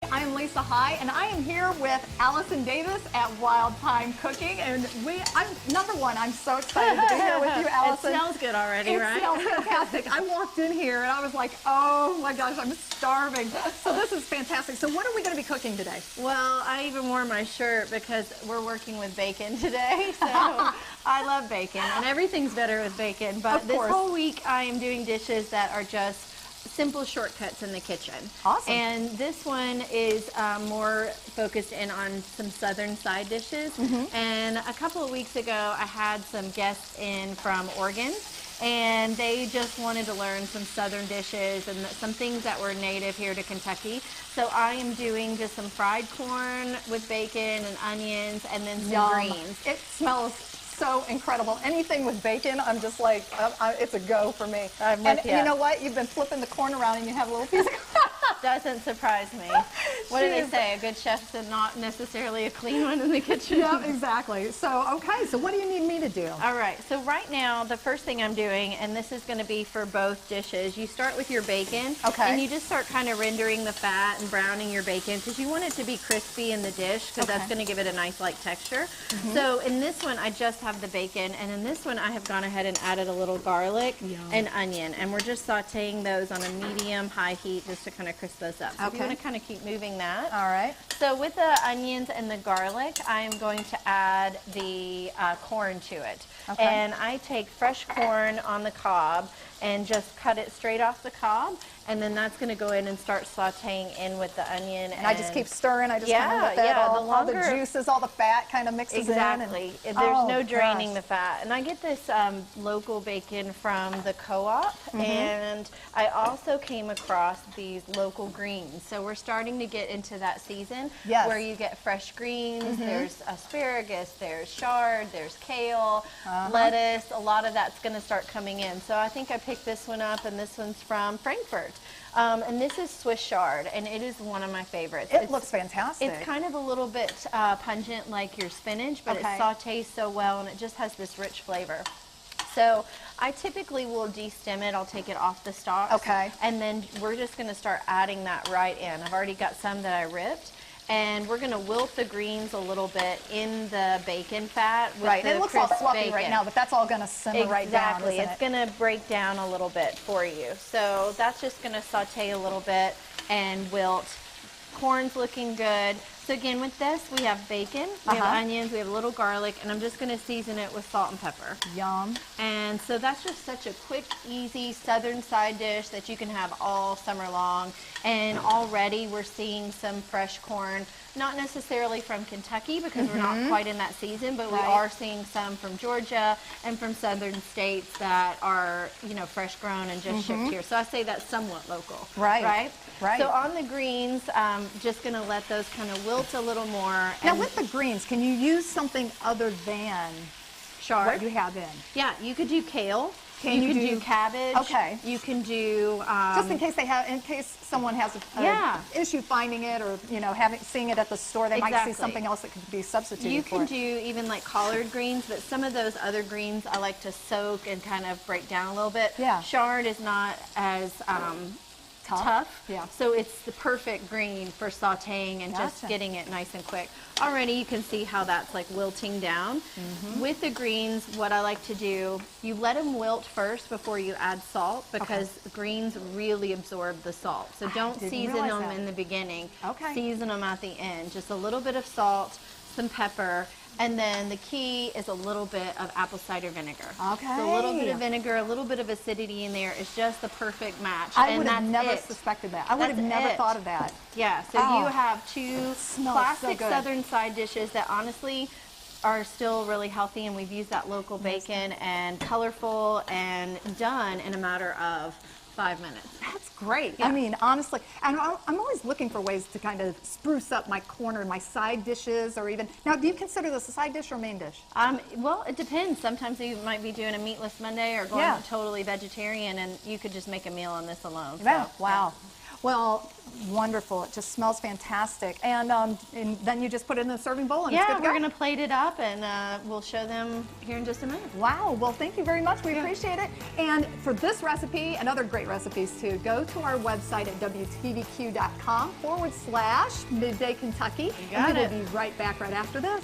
I'm Lisa High, and I am here with Allison Davis at Wild Thyme Cooking. And I'm so excited to be here with you, Allison. It smells good already, right? It smells fantastic. I walked in here and I was like, oh my gosh, I'm starving. So this is fantastic. So what are we going to be cooking today? Well, I even wore my shirt because we're working with bacon today. So I love bacon, and everything's better with bacon. But this whole week I am doing dishes that are just simple shortcuts in the kitchen. Awesome. And this one is more focused in on some southern side dishes. And a couple of weeks ago I had some guests in from Oregon, and they just wanted to learn some southern dishes and some things that were native here to Kentucky. So I am doing just some fried corn with bacon and onions, and then some greens. It smells so incredible. Anything with bacon, I'm just like, it's a go for me. I'm with you. You know what? You've been flipping the corn around and you have a little piece of Doesn't surprise me. What do they say? A good chef's not necessarily a clean one in the kitchen. Yeah, exactly. So, okay, so what do you need me to do? All right, so right now, the first thing I'm doing, and this is going to be for both dishes, you start with your bacon. Okay. And you just start kind of rendering the fat and browning your bacon because you want it to be crispy in the dish, because that's going to give it a nice light texture. So in this one, I just have the bacon, and in this one, I have gone ahead and added a little garlic and onion, and we're just sauteing those on a medium-high heat just to kind of crisp those up. So if you want to kind of keep moving that. All right. So with the onions and the garlic, I am going to add the corn to it. Okay. And I take fresh corn on the cob and just cut it straight off the cob, and then that's going to go in and start sauteing in with the onion. And I just keep stirring. I just kind of let that all the juices, all the fat kind of mixes in. Exactly. There's no draining the fat. And I get this local bacon from the co-op, and I also came across these local greens. So we're starting to get into that season where you get fresh greens. There's asparagus, there's chard, there's kale, lettuce. A lot of that's going to start coming in. So I think I picked this one up, and this one's from Frankfurt. And this is Swiss chard, and it is one of my favorites. It looks fantastic. It's kind of a little bit pungent like your spinach, but it sautés so well, and it just has this rich flavor. So I typically will de-stem it. I'll take it off the stalks. Okay. And then we're just going to start adding that right in. I've already got some that I ripped. And we're going to wilt the greens a little bit in the bacon fat with the it looks all crisp fluffy bacon. right now, but that's all going to simmer right down, isn't it? It's going to break down a little bit for you. So that's just going to saute a little bit and wilt. Corn's looking good. So again, with this, we have bacon, we have onions, we have a little garlic, and I'm just going to season it with salt and pepper. Yum. And so that's just such a quick, easy southern side dish that you can have all summer long. And already we're seeing some fresh corn, not necessarily from Kentucky because we're not quite in that season, but we are seeing some from Georgia and from southern states that are, you know, fresh grown and just shipped here. So I say that's somewhat local. Right. So on the greens, just going to let those kind of wilt a little more. Now with the greens, can you use something other than chard? What you have in? Yeah, you could do kale. Can you can do cabbage. Okay. You can do just in case someone has a issue finding it, or seeing it at the store, they might see something else that could be substituted. You can do even like collard greens, but some of those other greens I like to soak and kind of break down a little bit. Yeah. Chard is not as tough. Yeah. So it's the perfect green for sauteing and just getting it nice and quick. Already you can see how that's like wilting down. With the greens, what I like to do, you let them wilt first before you add salt, because greens really absorb the salt. So don't season them in the beginning. Season them at the end. Just a little bit of salt, some pepper, and then the key is a little bit of apple cider vinegar. Okay. So a little bit of vinegar, a little bit of acidity in there is just the perfect match. I would have never suspected that. I would have never thought of that. Yeah, so you have two classic southern side dishes that honestly are still really healthy, and we've used that local bacon and colorful and done in a matter of 5 minutes. That's great. Yeah. I mean, honestly, and I'm always looking for ways to kind of spruce up my corner, my side dishes, or even, now do you consider this a side dish or main dish? Well, it depends. Sometimes you might be doing a meatless Monday or going totally vegetarian, and you could just make a meal on this alone. Yeah, wow. Well, wonderful. It just smells fantastic. And then you just put it in a serving bowl and it's good Yeah, to we're go. going to plate it up, and we'll show them here in just a minute. Wow, well, thank you very much. We appreciate it. And for this recipe and other great recipes too, go to our website at WTVQ.com/Midday Kentucky. got and we it. will be right back right after this.